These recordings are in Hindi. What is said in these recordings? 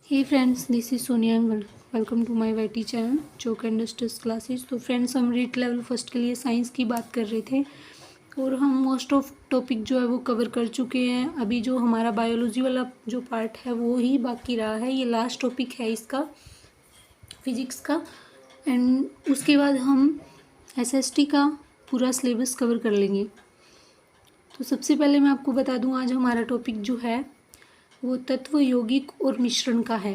Hey friends, this is Sonia. Welcome to my YT channel chalk and dusters classes. तो फ्रेंड्स, हम रीट लेवल फर्स्ट के लिए साइंस की बात कर रहे थे और हम मोस्ट ऑफ टॉपिक जो है वो कवर कर चुके हैं। अभी जो हमारा बायोलॉजी वाला जो पार्ट है वो ही बाकी रहा है। ये लास्ट टॉपिक है इसका, फिजिक्स का। एंड उसके बाद हम एसएसटी का पूरा सिलेबस कवर कर लेंगे। तो सबसे पहले मैं आपको बता दूं, आज हमारा टॉपिक जो है वो तत्व यौगिक और मिश्रण का है।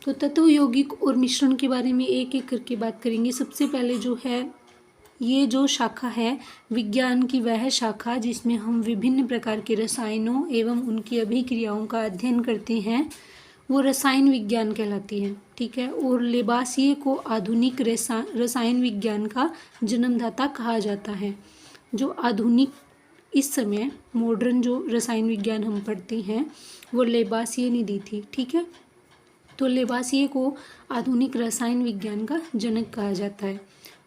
तो तत्व यौगिक और मिश्रण के बारे में एक एक करके बात करेंगे। सबसे पहले जो है, ये जो शाखा है विज्ञान की, वह शाखा जिसमें हम विभिन्न प्रकार के रसायनों एवं उनकी अभिक्रियाओं का अध्ययन करते हैं, वो रसायन विज्ञान कहलाती है। ठीक है। और लेबासिये को आधुनिक रसायन विज्ञान का जन्मदाता कहा जाता है। जो आधुनिक इस समय मॉडर्न जो रसायन विज्ञान हम पढ़ते हैं वो लेबासिये ने दी थी। ठीक है। तो लेबासिये को आधुनिक रसायन विज्ञान का जनक कहा जाता है,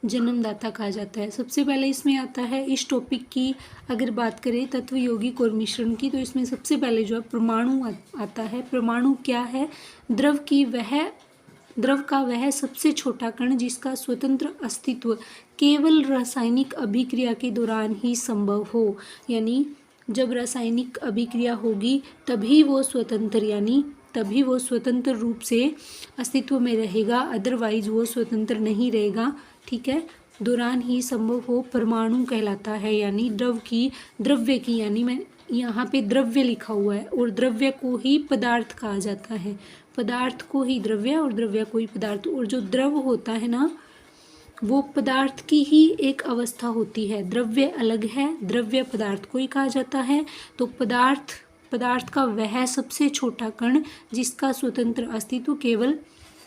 जन्मदाता कहा जाता है। सबसे पहले इसमें आता है, इस टॉपिक की अगर बात करें तत्व यौगिक और मिश्रण की, तो इसमें सबसे पहले जो है परमाणु आता है। परमाणु क्या है? द्रव का वह सबसे छोटा कण जिसका स्वतंत्र अस्तित्व केवल रासायनिक अभिक्रिया के दौरान ही संभव हो। यानी जब रासायनिक अभिक्रिया होगी तभी वो स्वतंत्र रूप से अस्तित्व में रहेगा, अदरवाइज वो स्वतंत्र नहीं रहेगा। ठीक है। दौरान ही संभव हो परमाणु कहलाता है। यानी द्रव्य की, यानी मैं यहाँ पे द्रव्य लिखा हुआ है, और द्रव्य को ही पदार्थ कहा जाता है। पदार्थ को ही द्रव्य और द्रव्य को ही पदार्थ। और जो द्रव होता है ना, वो पदार्थ की ही एक अवस्था होती है। द्रव्य अलग है, द्रव्य पदार्थ को ही कहा जाता है। तो पदार्थ का वह सबसे छोटा कण जिसका स्वतंत्र अस्तित्व केवल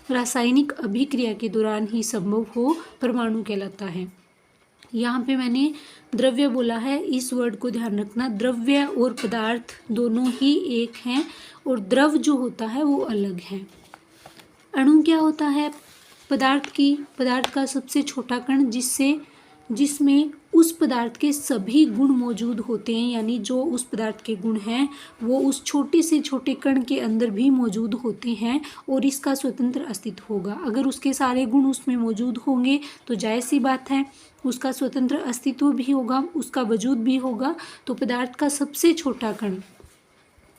रासायनिक अभिक्रिया के दौरान ही संभव हो, परमाणु कहलाता है। यहाँ पे मैंने द्रव्य बोला है, इस वर्ड को ध्यान रखना। द्रव्य और पदार्थ दोनों ही एक हैं और द्रव जो होता है वो अलग है। अणु क्या होता है? पदार्थ का सबसे छोटा कण जिसमें उस पदार्थ के सभी गुण मौजूद होते हैं। यानी जो उस पदार्थ के गुण हैं वो उस छोटे से छोटे कण के अंदर भी मौजूद होते हैं और इसका स्वतंत्र अस्तित्व होगा। अगर उसके सारे गुण उसमें मौजूद होंगे तो जाहिर सी बात है उसका स्वतंत्र अस्तित्व भी होगा, उसका वजूद भी होगा। तो पदार्थ का सबसे छोटा कण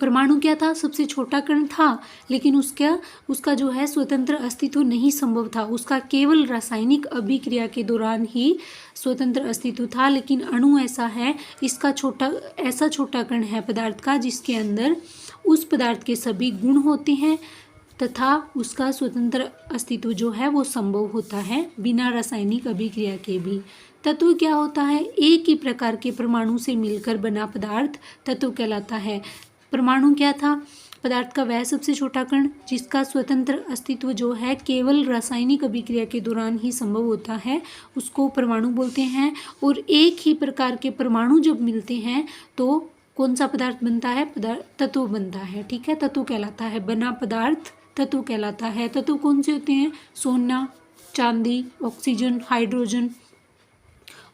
परमाणु क्या था? सबसे छोटा कण था, लेकिन उसका जो है स्वतंत्र अस्तित्व नहीं संभव था। उसका केवल रासायनिक अभिक्रिया के दौरान ही स्वतंत्र अस्तित्व था। लेकिन अणु ऐसा है, ऐसा छोटा कण है पदार्थ का जिसके अंदर उस पदार्थ के सभी गुण होते हैं तथा उसका स्वतंत्र अस्तित्व जो है वो संभव होता है बिना रासायनिक अभिक्रिया के भी। तत्व क्या होता है? एक ही प्रकार के परमाणु से मिलकर बना पदार्थ तत्व कहलाता है। परमाणु क्या था? पदार्थ का वह सबसे छोटा कण जिसका स्वतंत्र अस्तित्व जो है केवल रासायनिक अभिक्रिया के दौरान ही संभव होता है, उसको परमाणु बोलते हैं। और एक ही प्रकार के परमाणु जब मिलते हैं तो कौन सा पदार्थ बनता है? तत्व बनता है। ठीक है। तत्व कहलाता है, बना पदार्थ तत्व कहलाता है। तत्व कौन से होते हैं? सोना, चांदी, ऑक्सीजन, हाइड्रोजन।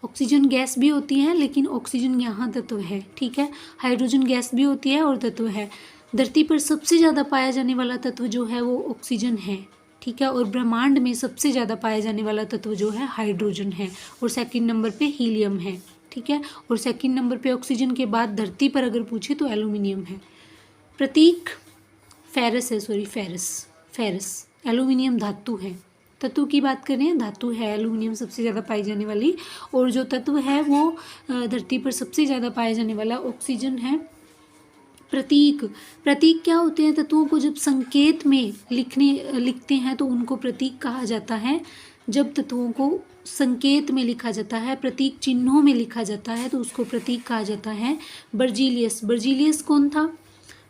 ऑक्सीजन गैस भी होती है लेकिन ऑक्सीजन यहाँ तत्व है। ठीक है। हाइड्रोजन गैस भी होती है और तत्व है। धरती पर सबसे ज़्यादा पाया जाने वाला तत्व जो है वो ऑक्सीजन है। ठीक है। और ब्रह्मांड में सबसे ज़्यादा पाया जाने वाला तत्व जो है हाइड्रोजन है, और सेकंड नंबर पे हीलियम है। ठीक है। और सेकंड नंबर पे ऑक्सीजन के बाद धरती पर अगर पूछे तो एल्यूमिनियम है। प्रतीक फेरस है, फेरस एल्यूमिनियम धातु है। तत्व की बात करें, धातु है एल्यूमिनियम सबसे ज़्यादा पाई जाने वाली, और जो तत्व है वो धरती पर सबसे ज़्यादा पाया जाने वाला ऑक्सीजन है। प्रतीक क्या होते हैं? तत्वों को जब संकेत में लिखते हैं तो उनको प्रतीक कहा जाता है। जब तत्वों को संकेत में लिखा जाता है, प्रतीक चिन्हों में लिखा जाता है, तो उसको प्रतीक कहा जाता है। बर्जीलियस कौन था?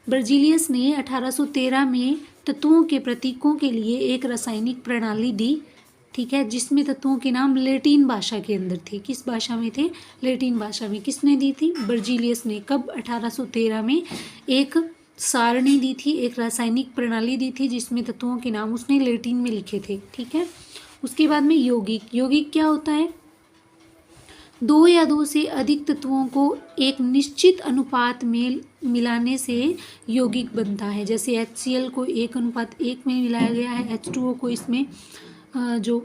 बर्जीलियस ने 1813 में तत्वों के प्रतीकों के लिए एक रासायनिक प्रणाली दी। ठीक है। जिसमें तत्वों के नाम लैटिन भाषा के अंदर थे। किस भाषा में थे? लैटिन भाषा में। किसने दी थी? बर्जीलियस ने। कब? 1813 में एक सारणी दी थी, एक रासायनिक प्रणाली दी थी जिसमें तत्वों के नाम उसने लैटिन में लिखे थे। ठीक है। उसके बाद में यौगिक क्या होता है? दो या दो से अधिक तत्वों को एक निश्चित अनुपात में मिलाने से यौगिक बनता है। जैसे HCl को 1:1 में मिलाया गया है, H2O को इसमें जो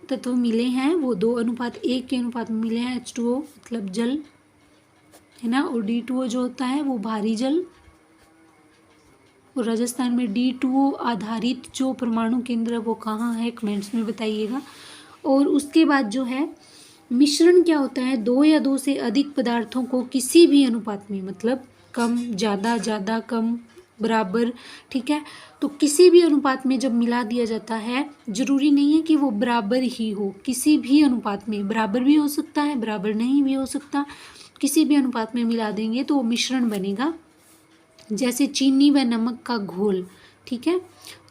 तत्व मिले हैं वो 2:1 के अनुपात में मिले हैं। H2O मतलब जल है ना, और D2O जो होता है वो भारी जल। और राजस्थान में D2O आधारित जो परमाणु केंद्र है वो कहाँ है, कमेंट्स में बताइएगा। और उसके बाद जो है मिश्रण क्या होता है, दो या दो से अधिक पदार्थों को किसी भी अनुपात में, मतलब कम ज़्यादा, ज़्यादा कम बराबर, ठीक है, तो किसी भी अनुपात में जब मिला दिया जाता है, जरूरी नहीं है कि वो बराबर ही हो, किसी भी अनुपात में, बराबर भी हो सकता है, बराबर नहीं भी हो सकता, किसी भी अनुपात में मिला देंगे तो वो मिश्रण बनेगा। जैसे चीनी व नमक का घोल, ठीक है,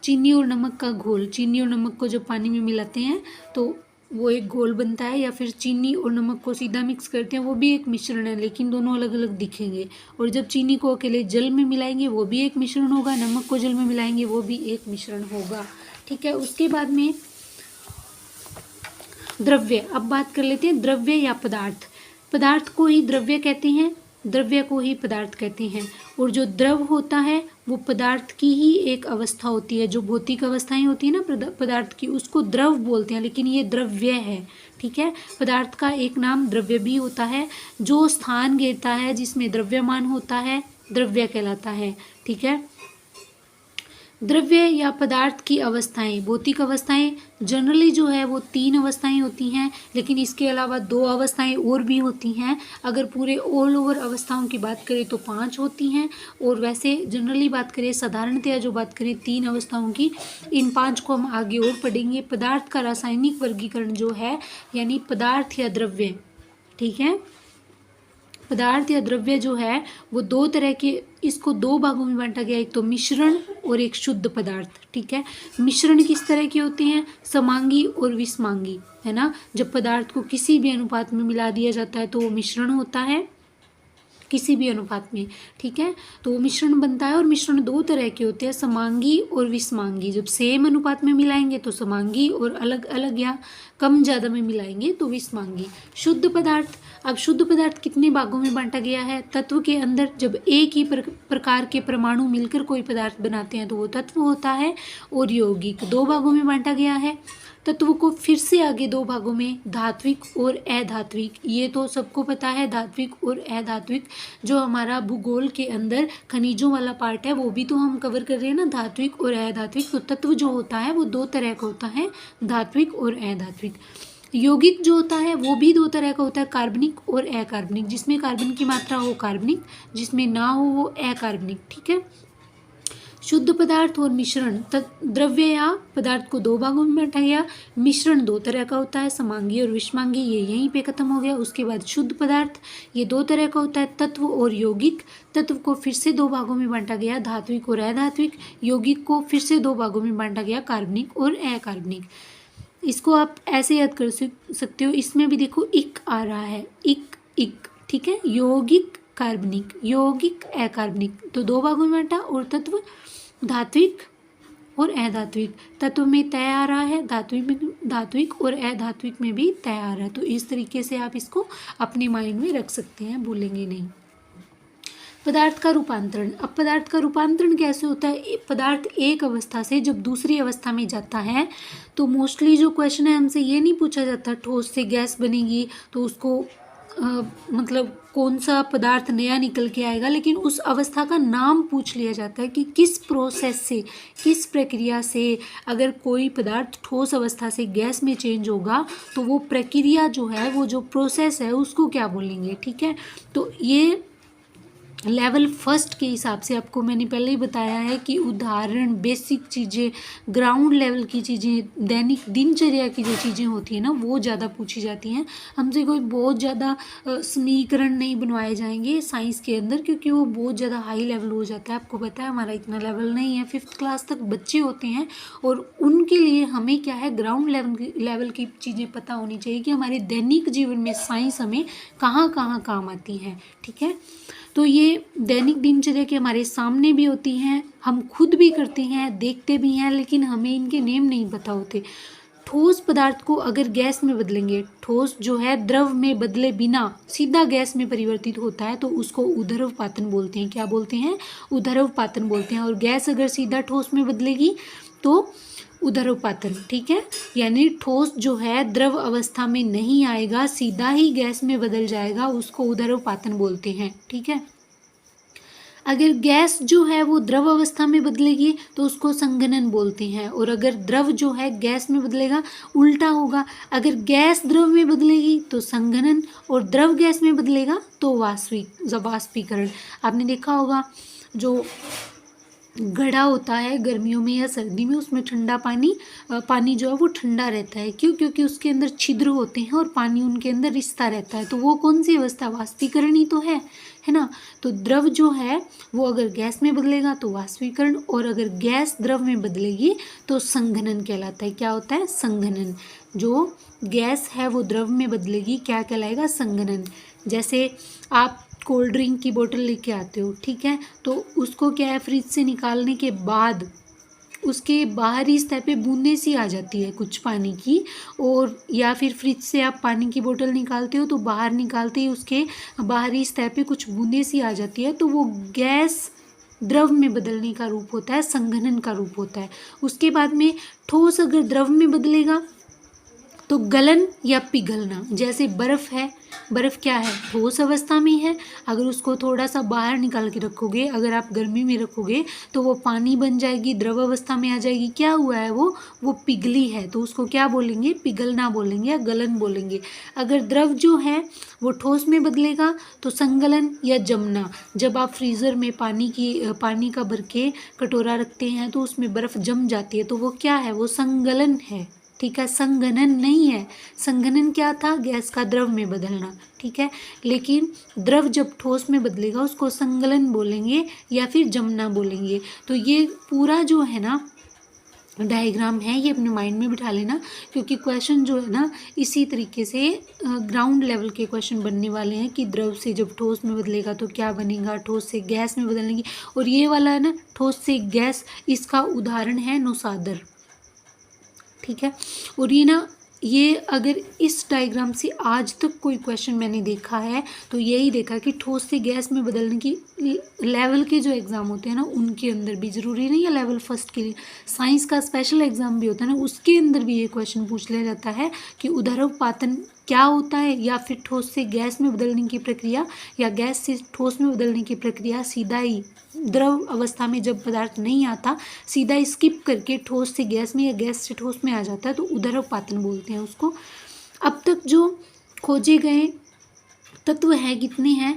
चीनी और नमक का घोल, चीनी और नमक को जब पानी में मिलाते हैं तो वो एक घोल बनता है, या फिर चीनी और नमक को सीधा मिक्स करते हैं, वो भी एक मिश्रण है, लेकिन दोनों अलग अलग दिखेंगे। और जब चीनी को अकेले जल में मिलाएंगे वो भी एक मिश्रण होगा, नमक को जल में मिलाएंगे वो भी एक मिश्रण होगा, ठीक है। उसके बाद में द्रव्य, अब बात कर लेते हैं द्रव्य या पदार्थ। पदार्थ को ही द्रव्य कहते हैं, द्रव्य को ही पदार्थ कहते हैं। और जो द्रव होता है वो पदार्थ की ही एक अवस्था होती है, जो भौतिक अवस्थाएं होती है ना पदार्थ की, उसको द्रव बोलते हैं, लेकिन ये द्रव्य है, ठीक है। पदार्थ का एक नाम द्रव्य भी होता है। जो स्थान घेरता है जिसमें द्रव्यमान होता है द्रव्य कहलाता है, ठीक है। द्रव्य या पदार्थ की अवस्थाएं, भौतिक अवस्थाएं जनरली जो है वो 3 अवस्थाएं होती हैं, लेकिन इसके अलावा 2 अवस्थाएं और भी होती हैं। अगर पूरे ऑल ओवर अवस्थाओं की बात करें तो 5 होती हैं, और वैसे जनरली बात करें, साधारणतया जो बात करें 3 अवस्थाओं की, इन 5 को हम आगे और पढ़ेंगे। पदार्थ का रासायनिक वर्गीकरण जो है, यानी पदार्थ या द्रव्य, ठीक है, पदार्थ या द्रव्य जो है वो 2 तरह के, इसको 2 भागों में बांटा गया, एक तो मिश्रण और एक शुद्ध पदार्थ, ठीक है। मिश्रण किस तरह के होते हैं, समांगी और विषमांगी, है ना। जब पदार्थ को किसी भी अनुपात में मिला दिया जाता है तो वो मिश्रण होता है, किसी भी अनुपात में, ठीक है, तो वो मिश्रण बनता है। और मिश्रण 2 तरह के होते हैं, समांगी और विषमांगी। जब सेम अनुपात में मिलाएंगे तो समांगी, और अलग अलग या कम ज़्यादा में मिलाएंगे तो विषमांगी। शुद्ध पदार्थ, अब शुद्ध पदार्थ कितने भागों में बांटा गया है, तत्व के अंदर जब एक ही प्रकार के परमाणु मिलकर कोई पदार्थ बनाते हैं तो वो तत्व होता है। और यौगिक 2 भागों में बांटा गया है। तत्व को फिर से आगे 2 भागों में, धात्विक और अधात्विक, ये तो सबको पता है, धात्विक और अधात्विक। जो हमारा भूगोल के अंदर खनिजों वाला पार्ट है वो भी तो हम कवर कर रहे हैं ना, धात्विक और अधात्विक। तो तत्व जो होता है वो 2 तरह का होता है, धात्विक और अधात्विक। यौगिक जो होता है वो भी 2 तरह का होता है, कार्बनिक और अकार्बनिक। जिसमें कार्बन की मात्रा हो कार्बनिक, जिसमें ना हो वो अकार्बनिक, ठीक है। शुद्ध पदार्थ और मिश्रण, द्रव्य या पदार्थ को 2 भागों में बांटा गया। मिश्रण 2 तरह का होता है, समांगी और विषमांगी, ये यहीं पे खत्म हो गया। उसके बाद शुद्ध पदार्थ, ये 2 तरह का होता है, तत्व और यौगिक। तत्व को फिर से 2 भागों में बांटा गया, धात्विक और अधात्विक। यौगिक को फिर से 2 भागों में बांटा गया, कार्बनिक और अकार्बनिक। इसको आप ऐसे याद कर सकते हो, इसमें भी देखो इक आ रहा है, इक इक, ठीक है। यौगिक कार्बनिक, यौगिक अकार्बनिक, तो 2 भागों में बांटा। और तत्व धात्विक और अधात्विक, तत्व में तय आ रहा है, धात्विक और अधात्विक में भी तय आ रहा है। तो इस तरीके से आप इसको अपने माइंड में रख सकते हैं, भूलेंगे नहीं। पदार्थ का रूपांतरण, अब पदार्थ का रूपांतरण कैसे होता है, पदार्थ एक अवस्था से जब दूसरी अवस्था में जाता है तो मोस्टली जो क्वेश्चन है हमसे ये नहीं पूछा जाता ठोस से गैस बनेगी तो उसको मतलब कौन सा पदार्थ नया निकल के आएगा, लेकिन उस अवस्था का नाम पूछ लिया जाता है कि किस प्रोसेस से, किस प्रक्रिया से अगर कोई पदार्थ ठोस अवस्था से गैस में चेंज होगा तो वो प्रक्रिया जो है, वो जो प्रोसेस है उसको क्या बोलेंगे, ठीक है। तो ये लेवल फर्स्ट के हिसाब से आपको मैंने पहले ही बताया है कि उदाहरण, बेसिक चीज़ें, ग्राउंड लेवल की चीज़ें, दैनिक दिनचर्या की जो चीज़ें होती हैं ना वो ज़्यादा पूछी जाती हैं। हमसे कोई बहुत ज़्यादा समीकरण नहीं बनवाए जाएंगे साइंस के अंदर, क्योंकि वो बहुत ज़्यादा हाई लेवल हो जाता है। आपको पता है हमारा इतना लेवल नहीं है, 5th क्लास तक बच्चे होते हैं और उनके लिए हमें क्या है, ग्राउंड लेवल की चीज़ें पता होनी चाहिए कि हमारे दैनिक जीवन में साइंस हमें कहाँ कहाँ काम आती है, ठीक है। तो ये दैनिक दिनचर्या के हमारे सामने भी होती हैं, हम खुद भी करते हैं, देखते भी हैं, लेकिन हमें इनके नेम नहीं पता होते। ठोस पदार्थ को अगर गैस में बदलेंगे, ठोस जो है द्रव में बदले बिना सीधा गैस में परिवर्तित होता है तो उसको ऊर्ध्वपातन बोलते हैं। क्या बोलते हैं? ऊर्ध्वपातन बोलते हैं। और गैस अगर सीधा ठोस में बदलेगी तो ऊर्ध्वपातन। ठीक है, यानी ठोस जो है द्रव अवस्था में नहीं आएगा, सीधा ही गैस में बदल जाएगा, उसको ऊर्ध्वपातन बोलते हैं। ठीक है, अगर गैस जो है वो द्रव अवस्था में बदलेगी तो उसको संघनन बोलते हैं। और अगर द्रव जो है गैस में बदलेगा, उल्टा होगा, अगर गैस द्रव में बदलेगी तो संघनन और द्रव गैस में बदलेगा तो वाष्पीकरण। आपने देखा होगा जो घड़ा होता है गर्मियों में या सर्दी में, उसमें ठंडा पानी जो है वो ठंडा रहता है। क्यों? क्योंकि उसके अंदर छिद्र होते हैं और पानी उनके अंदर रिसता रहता है। तो वो कौन सी अवस्था? वाष्पीकरण ही तो है ना। तो द्रव जो है वो अगर गैस में बदलेगा तो वाष्पीकरण, और अगर गैस द्रव में बदलेगी तो संघनन कहलाता है। क्या होता है? संघनन। जो गैस है वो द्रव में बदलेगी, क्या कहलाएगा? संघनन। जैसे आप कोल्ड ड्रिंक की बोतल लेके आते हो, ठीक है, तो उसको क्या है, फ्रिज से निकालने के बाद उसके बाहरी सतह पे बूंदें सी आ जाती है कुछ पानी की, और या फिर फ्रिज से आप पानी की बोतल निकालते हो तो बाहर निकालते ही उसके बाहरी सतह पे कुछ बूंदें सी आ जाती है, तो वो गैस द्रव में बदलने का रूप होता है, संघनन का रूप होता है। उसके बाद में ठोस अगर द्रव में बदलेगा तो गलन या पिघलना। जैसे बर्फ़ है, बर्फ़ क्या है? ठोस अवस्था में है, अगर उसको थोड़ा सा बाहर निकाल के रखोगे, अगर आप गर्मी में रखोगे तो वो पानी बन जाएगी, द्रव अवस्था में आ जाएगी। क्या हुआ है? वो पिघली है, तो उसको क्या बोलेंगे? पिघलना बोलेंगे या गलन बोलेंगे। अगर द्रव जो है वो ठोस में बदलेगा तो संगलन या जमना। जब आप फ्रीज़र में पानी का भर के कटोरा रखते हैं तो उसमें बर्फ़ जम जाती है, तो वो क्या है? वो संगलन है। ठीक है, संघनन नहीं है। संघनन क्या था? गैस का द्रव में बदलना। ठीक है, लेकिन द्रव जब ठोस में बदलेगा उसको संगलन बोलेंगे या फिर जमना बोलेंगे। तो ये पूरा जो है ना डायग्राम है, ये अपने माइंड में बिठा लेना, क्योंकि क्वेश्चन जो है ना इसी तरीके से ग्राउंड लेवल के क्वेश्चन बनने वाले हैं कि द्रव से जब ठोस में बदलेगा तो क्या बनेगा, ठोस से गैस में बदलने की। और ये वाला है ना ठोस से गैस, इसका उदाहरण है नौसादर। ठीक है, और ये अगर इस डायग्राम से आज तक कोई क्वेश्चन मैंने देखा है तो यही देखा कि ठोस से गैस में बदलने की लेवल के जो एग्ज़ाम होते हैं ना उनके अंदर भी, ज़रूरी नहीं है लेवल फर्स्ट के लिए, साइंस का स्पेशल एग्ज़ाम भी होता है ना, उसके अंदर भी ये क्वेश्चन पूछ लिया जाता है कि ऊर्ध्वपातन क्या होता है, या फिर ठोस से गैस में बदलने की प्रक्रिया या गैस से ठोस में बदलने की प्रक्रिया सीधा ही द्रव अवस्था में जब पदार्थ नहीं आता सीधा स्किप करके ठोस से गैस में या गैस से ठोस में आ जाता है तो ऊर्ध्वपातन बोलते हैं उसको। अब तक जो खोजे गए तत्व हैं कितने हैं?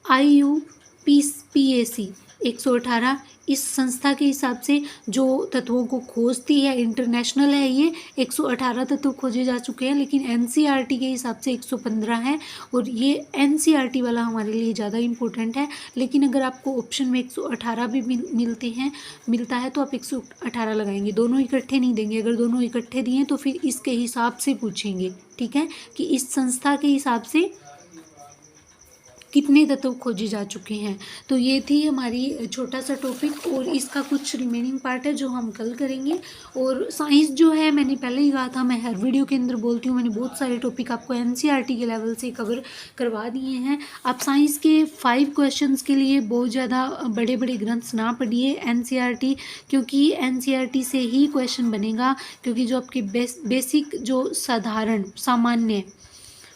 IUPAC 118 इस संस्था के हिसाब से जो तत्वों को खोजती है, इंटरनेशनल है ये, 118 तत्व खोजे जा चुके हैं, लेकिन NCERT के हिसाब से 115 है, और ये NCERT वाला हमारे लिए ज़्यादा इम्पोर्टेंट है। लेकिन अगर आपको ऑप्शन में 118 भी मिलता है तो आप 118 लगाएंगे, दोनों इकट्ठे नहीं देंगे। अगर दोनों इकट्ठे दिए तो फिर इसके हिसाब से पूछेंगे। ठीक है, कि इस संस्था के हिसाब से कितने तत्व खोजे जा चुके हैं। तो ये थी हमारी छोटा सा टॉपिक, और इसका कुछ रिमेनिंग पार्ट है जो हम कल करेंगे। और साइंस जो है मैंने पहले ही कहा था, मैं हर वीडियो के अंदर बोलती हूँ, मैंने बहुत सारे टॉपिक आपको NCERT के लेवल से कवर करवा दिए हैं। आप साइंस के 5 क्वेश्चंस के लिए बहुत ज़्यादा बड़े बड़े ग्रंथ ना पढ़िए NCERT, क्योंकि NCERT से ही क्वेश्चन बनेगा, क्योंकि जो आपके बेसिक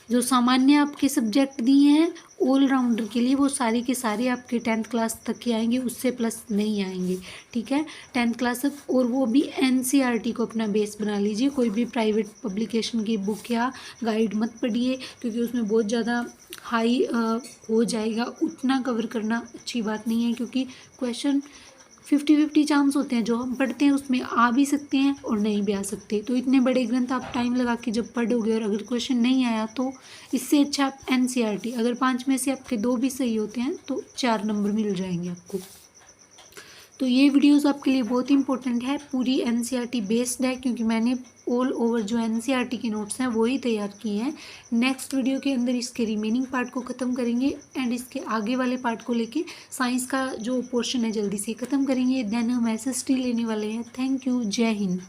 जो सामान्य आपके सब्जेक्ट दिए हैं ऑलराउंडर के लिए, वो सारे के सारे आपके 10th क्लास तक के आएंगे, उससे प्लस नहीं आएंगे। ठीक है, 10th क्लास तक, और वो भी NCERT को अपना बेस बना लीजिए। कोई भी प्राइवेट पब्लिकेशन की बुक या गाइड मत पढ़िए, क्योंकि उसमें बहुत ज़्यादा हाई हो जाएगा, उतना कवर करना अच्छी बात नहीं है, क्योंकि क्वेश्चन 50-50 चांस होते हैं, जो हम पढ़ते हैं उसमें आ भी सकते हैं और नहीं भी आ सकते। तो इतने बड़े ग्रंथ आप टाइम लगा के जब पढ़ोगे और अगर क्वेश्चन नहीं आया तो इससे अच्छा आप NCERT, अगर 5 में से आपके 2 भी सही होते हैं तो 4 नंबर मिल जाएंगे आपको। तो ये वीडियोस आपके लिए बहुत इंपॉर्टेंट है, पूरी NCERT बेस्ड है, क्योंकि मैंने ऑल ओवर जो NCERT के नोट्स हैं वही तैयार किए हैं। नेक्स्ट वीडियो के अंदर इसके रिमेनिंग पार्ट को ख़त्म करेंगे, एंड इसके आगे वाले पार्ट को लेके साइंस का जो पोर्शन है जल्दी से ख़त्म करेंगे। देन हम SST लेने वाले हैं। थैंक यू, जय हिंद।